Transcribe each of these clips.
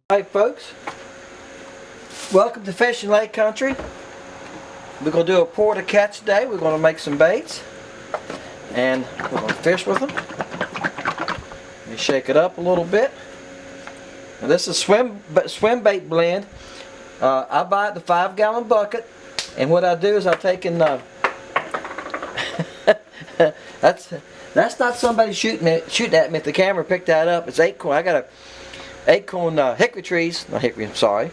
Hi folks, welcome to Fishing Lake Country. We're going to do a pour to catch today. We're going to make some baits and we're going to fish with them. Let me shake it up a little bit. Now this is swim bait blend. I buy it the 5-gallon bucket, and what I do is I take in that's not somebody shooting at me. If the camera picked that up, it's acorn. I got a acorn hickory trees, not hickory, I'm sorry.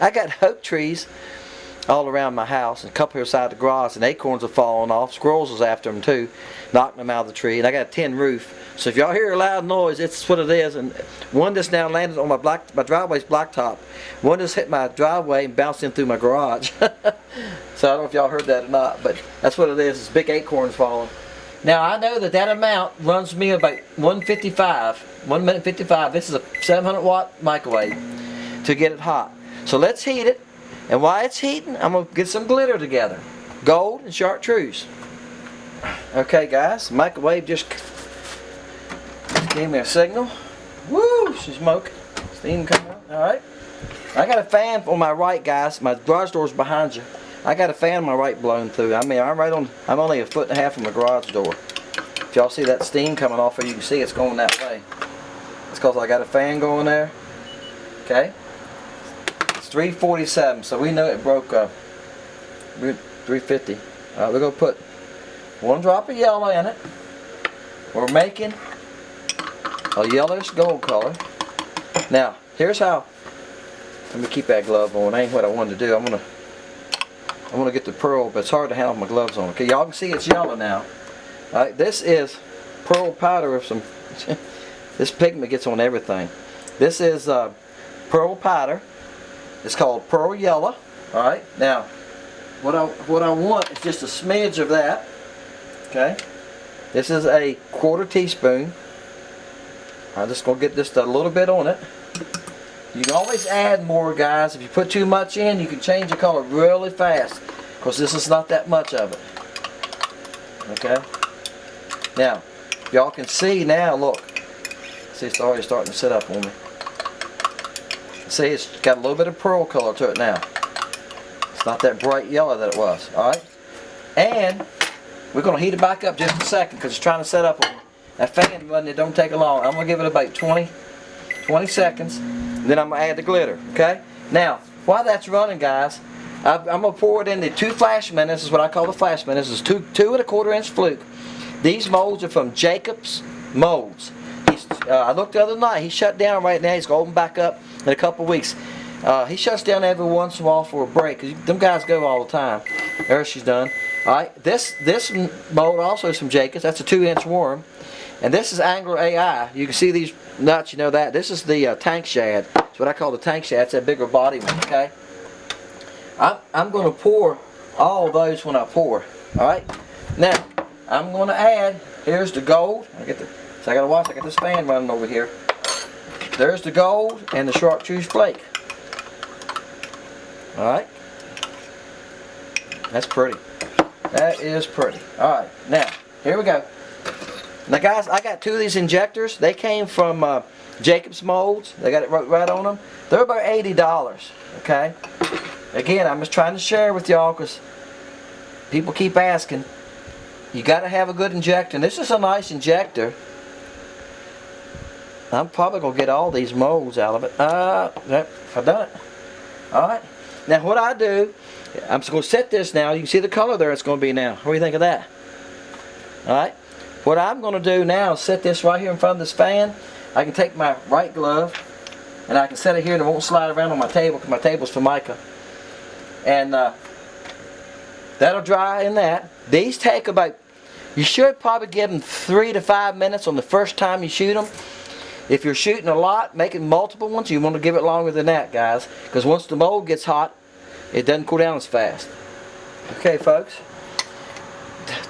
I got oak trees all around my house and a couple here beside the garage, and acorns are falling off. Squirrels was after them too, knocking them out of the tree. And I got a tin roof, so if y'all hear a loud noise, it's what it is. And one just now landed on my driveway's blacktop. One just hit my driveway and bounced in through my garage. So I don't know if y'all heard that or not, but that's what it is. It's big acorns falling. Now I know that amount runs me about 1 minute 55. This is a 700 watt microwave to get it hot. So let's heat it, and while it's heating, I'm going to get some glitter together. Gold and chartreuse. Okay guys, the microwave just gave me a signal. Woo, she's smoking. Steam coming out. Alright. I got a fan on my right, guys. My garage door's behind you. I got a fan on my right blowing through. I mean, I'm only 1.5 feet from the garage door. If y'all see that steam coming off here, you can see it's going that way. It's because I got a fan going there. Okay. It's 347, so we know it broke 350. Alright, we're going to put 1 drop of yellow in it. We're making a yellowish gold color. Now, here's how. Let me keep that glove on. That ain't what I wanted to do. I'm gonna get the pearl, but it's hard to handle with my gloves on. Okay, y'all can see it's yellow now. Alright, this is pearl powder with some this pigment gets on everything. This is pearl powder. It's called pearl yellow. Alright, now what I want is just a smidge of that. Okay. This is a 1/4 teaspoon. I'm just gonna get just a little bit on it. You can always add more, guys. If you put too much in, you can change the color really fast, because this is not that much of it. Okay. Now, y'all can see now. Look, see, it's already starting to sit up on me. See, it's got a little bit of pearl color to it now. It's not that bright yellow that it was. All right. And we're gonna heat it back up just a second, because it's trying to set up on me. That fan button, it don't take long. I'm gonna give it about 20 seconds. Then I'm going to add the glitter, okay? Now, while that's running, guys, I'm going to pour it into 2 Flash Minnows. This is what I call the Flash Minnows. This is 2 1/4 inch fluke. These molds are from Jacob's Molds. I looked the other night. He shut down right now. He's going to open back up in a couple weeks. He shuts down every once in a while for a break. Them guys go all the time. There she's done. All right, this mold also is from Jacob's. That's a 2-inch worm. And this is Angler AI. You can see these nuts, you know that. This is the tank shad. That's what I call the tank shad. It's that bigger body one, okay? I'm going to pour all those when I pour. Alright? Now, I'm going to add, here's the gold. So I got to watch, I got this fan running over here. There's the gold and the chartreuse flake. Alright? That's pretty. That is pretty. Alright, now, here we go. Now guys, I got 2 of these injectors. They came from Jacob's Molds. They got it right on them. They're about $80. Okay. Again, I'm just trying to share with y'all, because people keep asking. You got to have a good injector. And this is a nice injector. I'm probably gonna get all these molds out of it. I've done it. All right. Now what I do, I'm just gonna set this now. You can see the color there. It's gonna be now. What do you think of that? All right. What I'm going to do now is set this right here in front of this fan. I can take my right glove and I can set it here and it won't slide around on my table, because my table's Formica. And that'll dry in that. These take about, you should probably give them 3 to 5 minutes on the first time you shoot them. If you're shooting a lot, making multiple ones, you want to give it longer than that, guys. Because once the mold gets hot, it doesn't cool down as fast. Okay, folks.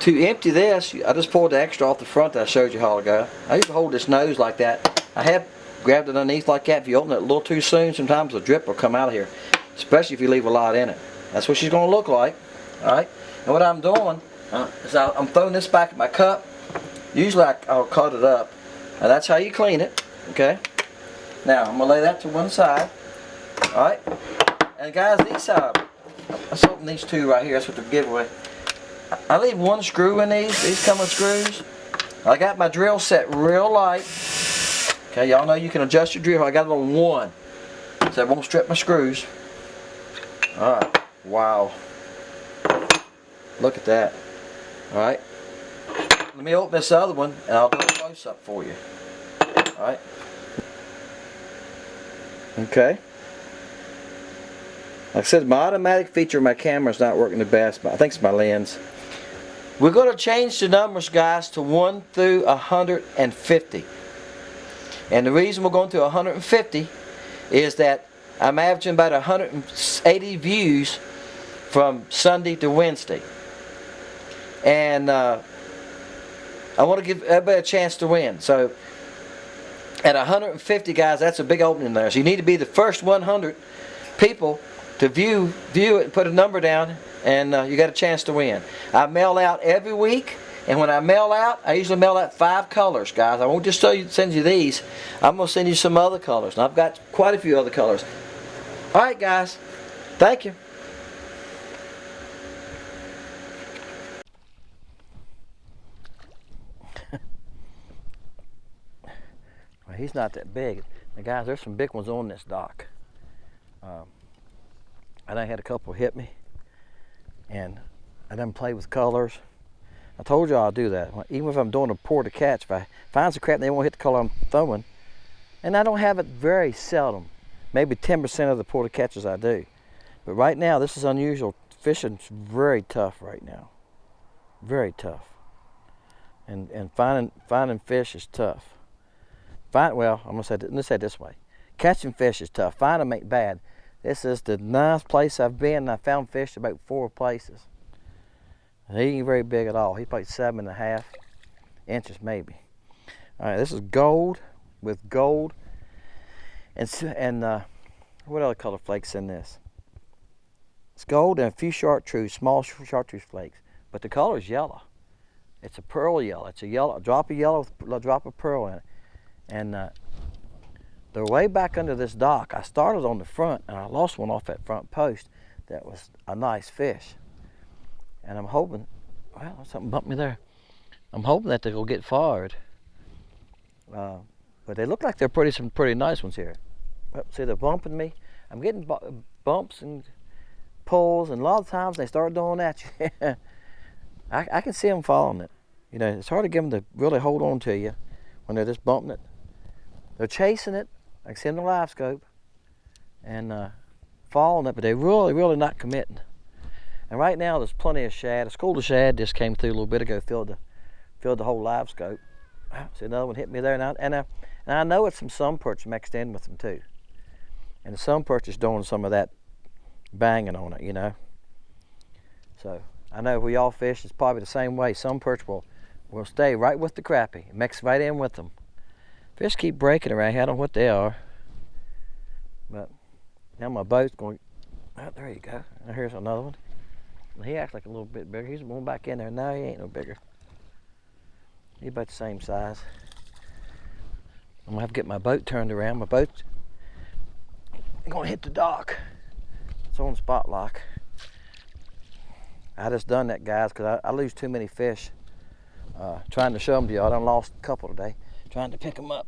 To empty this, I just pulled the extra off the front that I showed you a while ago. I used to hold this nose like that. I have grabbed it underneath like that. If you open it a little too soon, sometimes the drip will come out of here. Especially if you leave a lot in it. That's what she's going to look like. Alright? And what I'm doing is I'm throwing this back in my cup. Usually I'll cut it up. And that's how you clean it. Okay? Now I'm gonna lay that to one side. All right. And guys, these let's open these two right here. That's what the giveaway. I leave one screw in these. These come with screws. I got my drill set real light. Okay, y'all know you can adjust your drill. I got it on 1, so it won't strip my screws. All right. Wow. Look at that. All right. Let me open this other one, and I'll do a close up for you. All right. Okay. Like I said, my automatic feature of my camera is not working the best, but I think it's my lens. We're going to change the numbers, guys, to 1 through 150. And the reason we're going to 150 is that I'm averaging about 180 views from Sunday to Wednesday. And I want to give everybody a chance to win. So at 150, guys, that's a big opening there. So you need to be the first 100 people to view it and put a number down, and you got a chance to win. I mail out every week, and when I mail out, I usually mail out 5 colors, guys. I won't just send you these. I'm going to send you some other colors, and I've got quite a few other colors. All right, guys. Thank you. Well, he's not that big. Now, guys, there's some big ones on this dock. I done had a couple hit me, and I done played with colors. I told you I'll do that. Even if I'm doing a pour to catch, if I find some crap and they won't hit the color I'm throwing, and I don't have it very seldom, maybe 10% of the pour to catches I do. But right now, this is unusual. Fishing's very tough right now, very tough, and finding fish is tough. Well, I'm gonna say it this way: catching fish is tough. Finding them ain't bad. This is the ninth place I've been, and I found fish about 4 places. He ain't very big at all. He's probably 7.5 inches maybe. All right, this is gold with gold, and what other color flakes in this? It's gold and a few chartreuse, small chartreuse flakes, but the color is yellow. It's a pearl yellow. It's a drop of yellow with a drop of pearl in it, and they're way back under this dock. I started on the front, and I lost one off that front post that was a nice fish. And I'm hoping, well, something bumped me there. I'm hoping that they'll get forward. But they look like they're some pretty nice ones here. See, they're bumping me. I'm getting bumps and pulls, and a lot of times they start doing that. I can see them following it. You know, it's hard to get them to really hold on to you when they're just bumping it. They're chasing it. I can see in the Livescope, and following it, but they're really not committing. And right now there's plenty of shad. A school of shad just came through a little bit ago, filled the whole Livescope. See, another one hit me there, and I know it's some perch mixed in with them too. And the sun perch is doing some of that banging on it, you know. So I know we all fish, it's probably the same way. Some perch will stay right with the crappie, mix right in with them. Fish keep breaking around here. I don't know what they are. But now my boat's going, oh, there you go. Now here's another one. He acts like a little bit bigger. He's going back in there. No, he ain't no bigger. He's about the same size. I'm gonna have to get my boat turned around. My boat's gonna hit the dock. It's on spot lock. I just done that, guys, because I lose too many fish trying to show them to y'all. I done lost a couple today trying to pick them up,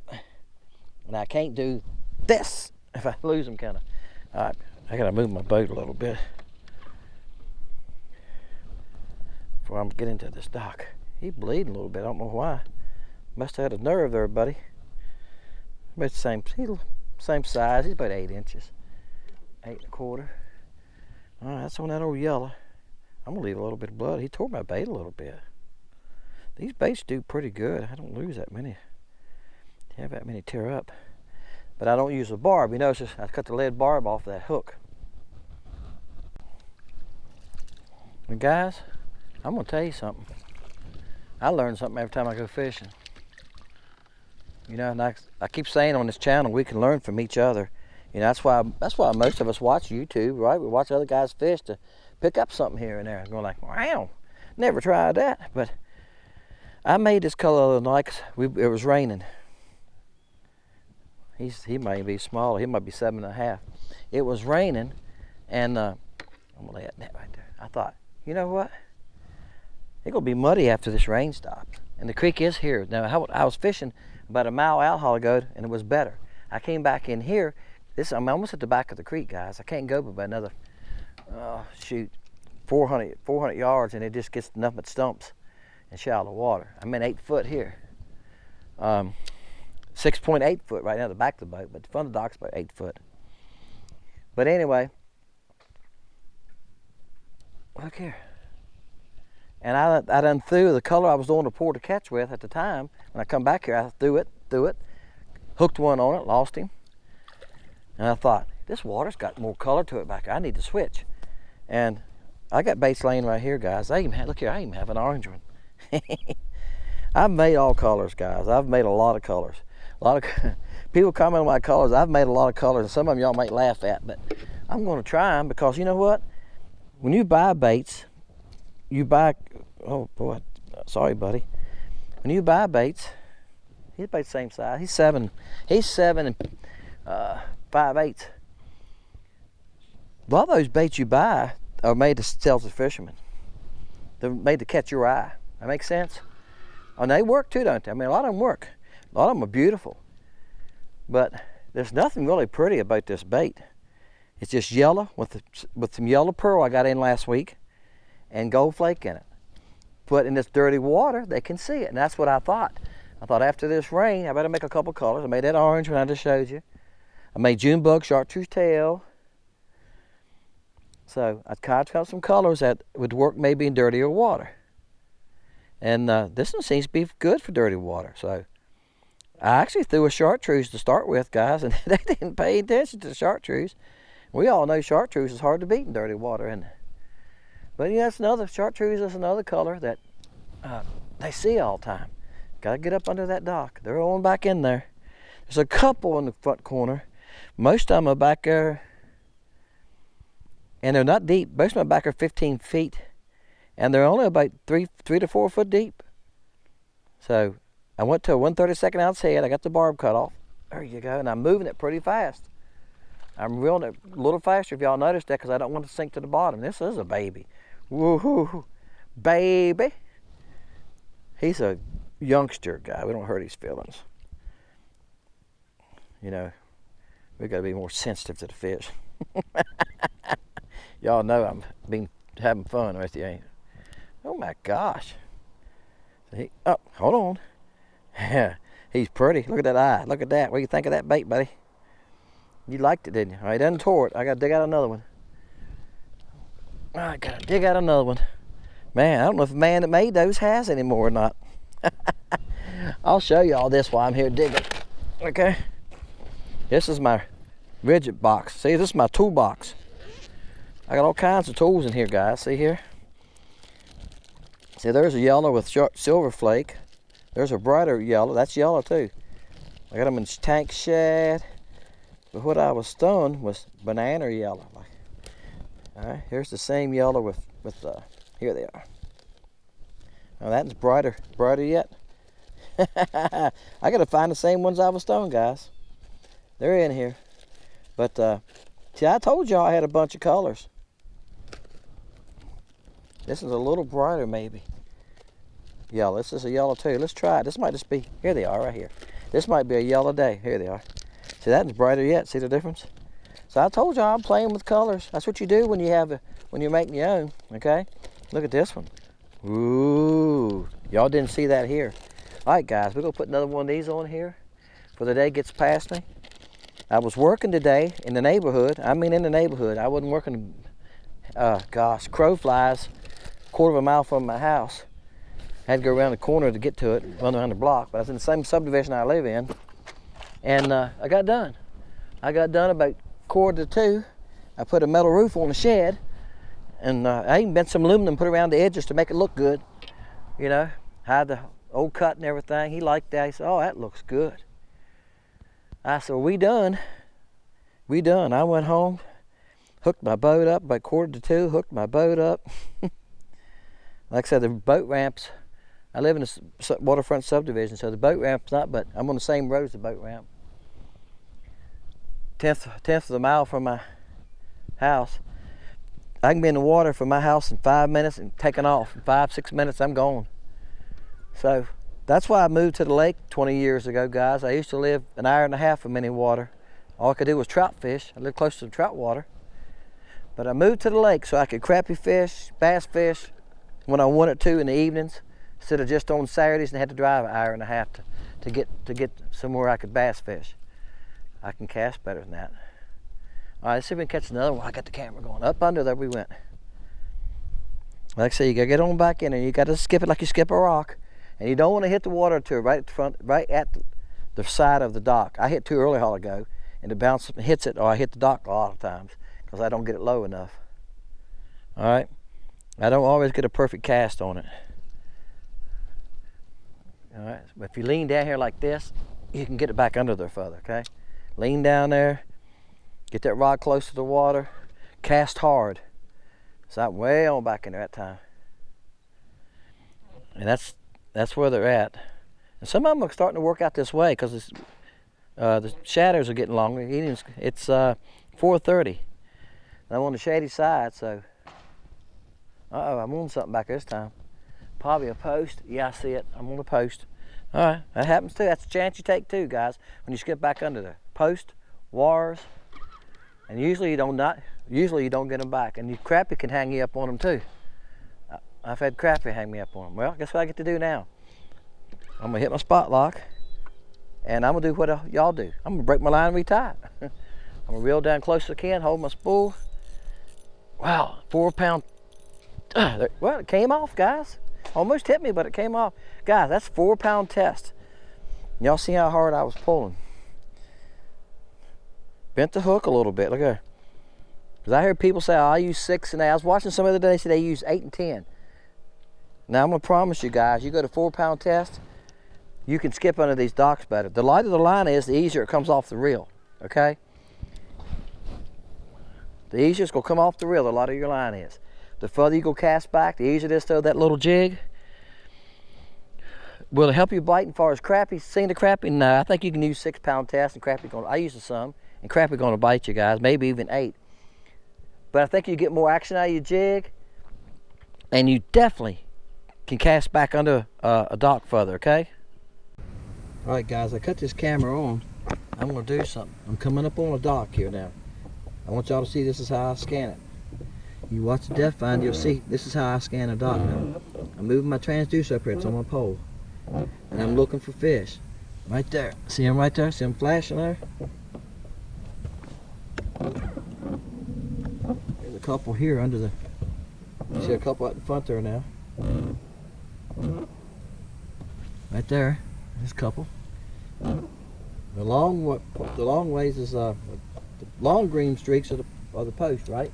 and I can't do this if I lose them, kind of. All right, I gotta move my boat a little bit before I get into this dock. He's bleeding a little bit. I don't know why. Must have had a nerve there, buddy. About the same size. He's about 8 inches, 8 1/4. All right, that's on that old yellow. I'm gonna leave a little bit of blood. He tore my bait a little bit. These baits do pretty good. I don't lose that many. Have that many tear up. But I don't use a barb. You notice I cut the lead barb off that hook. And guys, I'm gonna tell you something. I learn something every time I go fishing. You know, and I keep saying on this channel, we can learn from each other. You know, that's why most of us watch YouTube, right? We watch other guys fish to pick up something here and there. Going like, wow, never tried that. But I made this color the other night 'cause it was raining. He might be smaller. He might be 7.5. It was raining, and I'm gonna lay that net right there. I thought, you know what? It's gonna be muddy after this rain stops. And the creek is here. Now I was fishing about a mile out a while ago, and it was better. I came back in here. I'm almost at the back of the creek, guys. I can't go but another, 400 yards, and it just gets nothing but stumps and shallow water. I'm in 8 foot here. 6.8 foot right now at the back of the boat, but the front of the dock's about 8 foot. But anyway, look here. And I done threw the color I was doing to pour to catch with at the time. When I come back here, I threw it, hooked one on it, lost him. And I thought, this water's got more color to it back here. I need to switch. And I got baits laying right here, guys. Look here, I even have an orange one. I've made all colors, guys. I've made a lot of colors. People comment on my colors. I've made a lot of colors, and some of them y'all might laugh at, but I'm going to try them because you know what? When you buy baits, oh boy, sorry, buddy. When you buy baits, he's about the same size. He's 7 and 5/8. A lot of those baits you buy are made to sell to fishermen. They're made to catch your eye. That makes sense? And they work too, don't they? I mean, a lot of them work. A lot of them are beautiful. But there's nothing really pretty about this bait. It's just yellow with some yellow pearl I got in last week and gold flake in it. But in this dirty water, they can see it. And that's what I thought. I thought after this rain, I better make a couple colors. I made that orange one I just showed you. I made June bug, chartreuse tail. So I tried to have some colors that would work maybe in dirtier water. And this one seems to be good for dirty water. So I actually threw a chartreuse to start with, guys, and they didn't pay attention to the chartreuse. We all know chartreuse is hard to beat in dirty water, isn't it? But yeah, chartreuse is another color that they see all the time. Gotta get up under that dock. They're all back in there. There's a couple in the front corner. Most of them are back there, and they're not deep. Most of them are back there 15 feet, and they're only about 3 to 4 foot deep. So I went to a 1/32 ounce head. I got the barb cut off. There you go, and I'm moving it pretty fast. I'm reeling it a little faster if y'all noticed that because I don't want to sink to the bottom. This is a baby. Woohoo, baby. He's a youngster guy. We don't hurt his feelings. You know, we got to be more sensitive to the fish. Y'all know I'm having fun with you, ain't it? Oh my gosh. Oh, hold on. Yeah, he's pretty. Look at that eye. Look at that. What do you think of that bait, buddy? You liked it, didn't you? All right, done tore it. I got to dig out another one. I got to dig out another one. Man, I don't know if the man that made those has any more or not. I'll show you all this while I'm here digging. Okay? This is my rigid box. See, this is my toolbox. I got all kinds of tools in here, guys. See here? See, there's a yellow with silver flake. There's a brighter yellow. That's yellow too. I got them in tank shad. But what I was stoned was banana yellow. All right, here's the same yellow with here they are. Now that's brighter yet. I gotta find the same ones I was stoned, guys. They're in here. But see, I told y'all I had a bunch of colors. This is a little brighter maybe. Yellow, this is a yellow too. Let's try it. This might just be, here they are right here. This might be a yellow day. Here they are. See, that is brighter yet. See the difference? So I told y'all I'm playing with colors. That's what you do when you're making your own, okay? Look at this one. Ooh, y'all didn't see that here. All right, guys, we're gonna put another one of these on here before the day gets past me. I was working today in the neighborhood. I mean in the neighborhood. I wasn't working, gosh, crow flies a quarter of a mile from my house. I had to go around the corner to get to it, run around the block, but I was in the same subdivision I live in. And I got done. I got done about 1:45. I put a metal roof on the shed, and I even bent some aluminum, put around the edges to make it look good. You know, had the old cut and everything. He liked that. He said, "Oh, that looks good." I said, "We done. We done." I went home, hooked my boat up about 1:45, hooked my boat up. Like I said, the boat ramps, I live in a waterfront subdivision, so the boat ramp's not, but I'm on the same road as the boat ramp. tenth of the mile from my house. I can be in the water from my house in 5 minutes and taking off. In 5-6 minutes, I'm gone. So that's why I moved to the lake 20 years ago, guys. I used to live an hour and a half from any water. All I could do was trout fish. I lived close to the trout water. But I moved to the lake so I could crappie fish, bass fish when I wanted to in the evenings, instead of just on Saturdays and had to drive an hour and a half to get somewhere I could bass fish. I can cast better than that. All right, let's see if we can catch another one. I got the camera going. Up under there we went. Like I say, you gotta get on back in there. You gotta skip it like you skip a rock. And you don't want to hit the water till right at the front, right at the side of the dock. I hit too early a while ago, and it bounces and hits it, or I hit the dock a lot of times because I don't get it low enough. All right, I don't always get a perfect cast on it. All right, but if you lean down here like this, you can get it back under there further. Okay, lean down there, get that rod close to the water, cast hard. So I'm way on back in there that time, and that's where they're at. And some of them are starting to work out this way because the shadows are getting longer. It's 4:30. I'm on the shady side, so. Uh-oh, I'm on something back this time. Probably a post. Yeah, I see it. I'm on a post. All right, that happens too. That's a chance you take too, guys, when you skip back under there. Post, wires, and usually you don't get them back. And you crappie can hang you up on them too. I've had crappie hang me up on them. Well, guess what I get to do now? I'm gonna hit my spot lock, and I'm gonna do what y'all do. I'm gonna break my line and retie it. I'm gonna reel down close as I can, hold my spool. Wow, 4 pound. Well, it came off, guys. Almost hit me, but it came off. Guys, that's 4 pound test. Y'all see how hard I was pulling. Bent the hook a little bit, look at. Because I heard people say, oh, I use 6 and 8. I was watching some other day say they use 8 and 10. Now I'm gonna promise you guys, you go to 4 pound test, you can skip under these docks better. The lighter the line is, the easier it comes off the reel, okay? The easier it's gonna come off the reel, the lighter your line is. The further you go cast back, the easier it is to throw that little jig. Will it help you bite as far as crappie? Seeing the crappie? No, I think you can use 6 pound test and crappie gonna, I use some, and crappie gonna bite you guys, maybe even 8. But I think you get more action out of your jig, and you definitely can cast back under a dock further, okay? All right, guys, I cut this camera on. I'm gonna do something. I'm coming up on a dock here now. I want y'all to see this is how I scan it. You watch the depth finder, you'll see this is how I scan a dock now. I'm moving my transducer up here, it's on my pole. And I'm looking for fish. Right there. See them right there? See them flashing there? There's a couple here under the, you see a couple out in front there now. Right there, there's a couple. The long ways is the long green streaks are the post, right?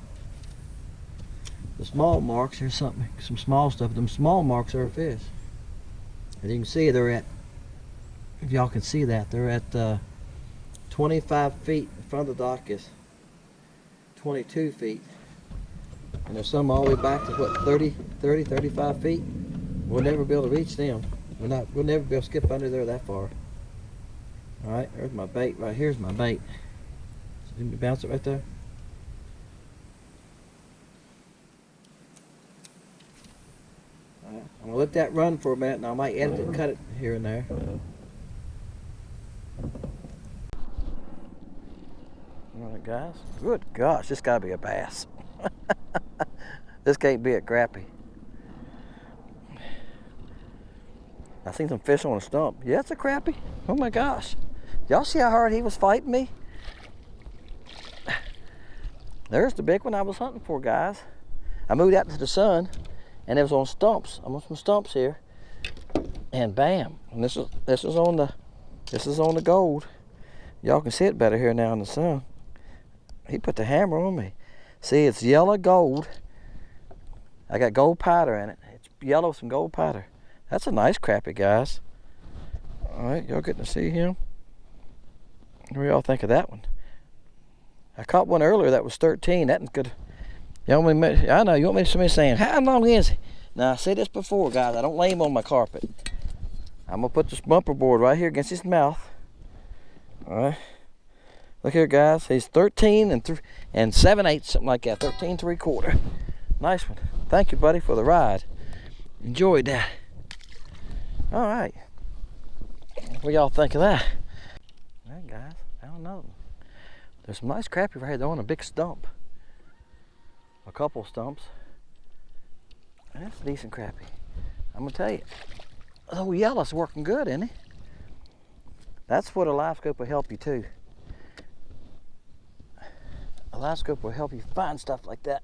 The small marks, here's something, some small stuff. Them small marks are a fish. As you can see, they're at, if y'all can see that, they're at 25 feet. In front of the dock is 22 feet. And there's some all the way back to what, 35 feet? We'll never be able to reach them. We'll never be able to skip under there that far. Alright, there's my bait. Right here's my bait. See me bounce it right there? Alright, I'm gonna let that run for a minute and I might edit it and cut it here and there. Alright guys, good gosh, this gotta be a bass. This can't be a crappie. I seen some fish on a stump. Yeah, it's a crappie. Oh my gosh. Y'all see how hard he was fighting me? There's the big one I was hunting for, guys. I moved out to the sun and it was on stumps. I'm on some stumps here. And bam. And this is on the gold. Y'all can see it better here now in the sun. He put the hammer on me. See, it's yellow gold. I got gold powder in it. It's yellow with some gold powder. That's a nice crappie, guys. All right, y'all getting to see him? What do y'all think of that one? I caught one earlier that was 13. That one's good. I know, you want me to saying, how long is he? Now, I said this before, guys. I don't lay him on my carpet. I'm going to put this bumper board right here against his mouth. All right. Look here, guys. He's 13 and 7/8, something like that. 13 3/4. Nice one. Thank you, buddy, for the ride. Enjoyed that. All right. What y'all think of that? All right, guys. I don't know. There's some nice crappie right here. They're on a big stump. A couple stumps. And that's a decent crappie. I'm gonna tell you. Oh, yellow's working good, isn't it? That's what a Livescope will help you too. A Livescope will help you find stuff like that.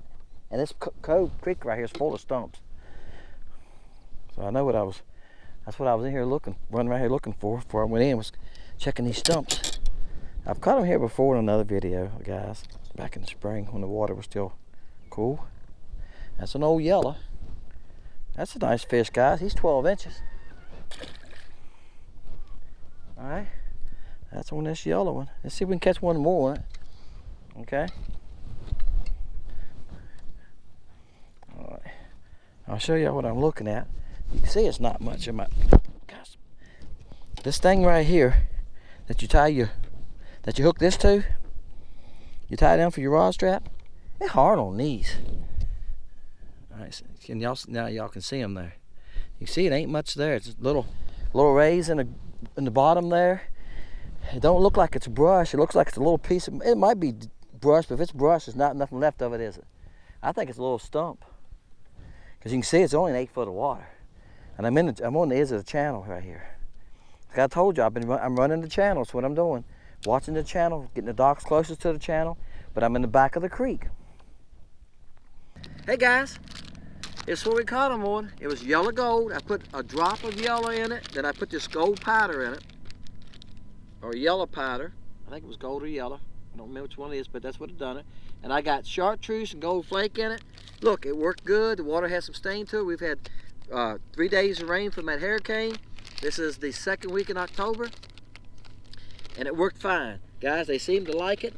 And this Cove Creek right here is full of stumps. So I know what that's what I was in here running right here looking for before I went in, was checking these stumps. I've caught them here before in another video, guys, back in the spring when the water was still cool. That's an old yellow. That's a nice fish, guys. He's 12 inches. All right, that's on this yellow one. Let's see if we can catch one more on it. Okay. All right, I'll show you what I'm looking at. You can see it's not much of my. Gosh, this thing right here that you hook this to, you tie it down for your rod strap. It's hard on these. All right, so now y'all can see them there. You see it ain't much there. It's a little raise in the bottom there. It don't look like it's brush. It looks like it's a little piece of. It might be brush, but if it's brush, there's not nothing left of it, is it? I think it's a little stump. Because you can see it's only an 8 foot of water, and I'm on the edge of the channel right here. Like I told you, I'm running the channel. That's what I'm doing. Watching the channel, getting the docks closest to the channel, but I'm in the back of the creek. Hey guys, it's what we caught them on. It was yellow gold. I put a drop of yellow in it, then I put this gold powder in it, or yellow powder. I think it was gold or yellow. I don't remember which one it is, but that's what it done it. And I got chartreuse and gold flake in it. Look, it worked good. The water has some stain to it. We've had 3 days of rain from that hurricane. This is the second week in October, and it worked fine. Guys, they seem to like it.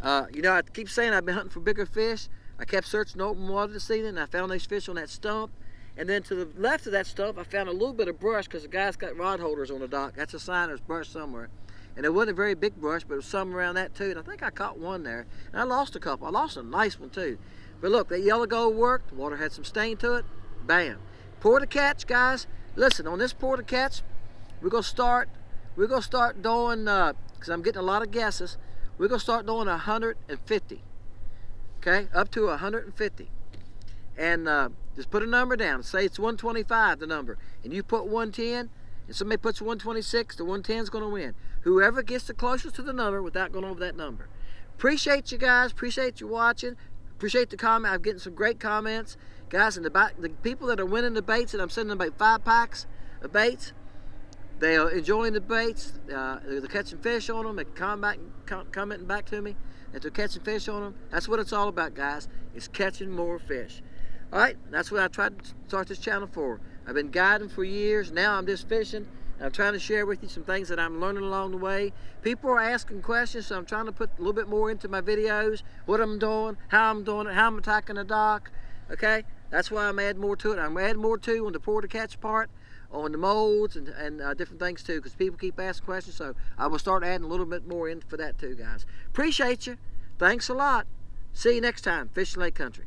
You know, I keep saying I've been hunting for bigger fish. I kept searching open water this evening, and I found these fish on that stump. And then to the left of that stump, I found a little bit of brush because the guy's got rod holders on the dock. That's a sign there's brush somewhere. And it wasn't a very big brush, but it was some around that too. And I think I caught one there. And I lost a couple. I lost a nice one too. But look, that yellow gold worked. The water had some stain to it. Bam. Pour to catch, guys. Listen, on this pour to catch, we're gonna start doing, because I'm getting a lot of guesses, we're gonna start doing 150. Okay, up to 150. And just put a number down. Say it's 125, the number. And you put 110, and somebody puts 126, the 110 is gonna win. Whoever gets the closest to the number without going over that number. Appreciate you guys, appreciate you watching, appreciate the comment. I'm getting some great comments. Guys, in the back, the people that are winning the baits, and I'm sending them about 5 packs of baits, they are enjoying the baits. They're catching fish on them. They're commenting back to me that they're catching fish on them. That's what it's all about, guys. It's catching more fish. All right, that's what I tried to start this channel for. I've been guiding for years. Now I'm just fishing. I'm trying to share with you some things that I'm learning along the way. People are asking questions, so I'm trying to put a little bit more into my videos, what I'm doing, how I'm doing it, how I'm attacking the dock, okay? That's why I'm adding more to it. I'm adding more too on the pour to catch part, on the molds and different things too, because people keep asking questions, so I will start adding a little bit more in for that too, guys. Appreciate you. Thanks a lot. See you next time, Fishing Lake Country.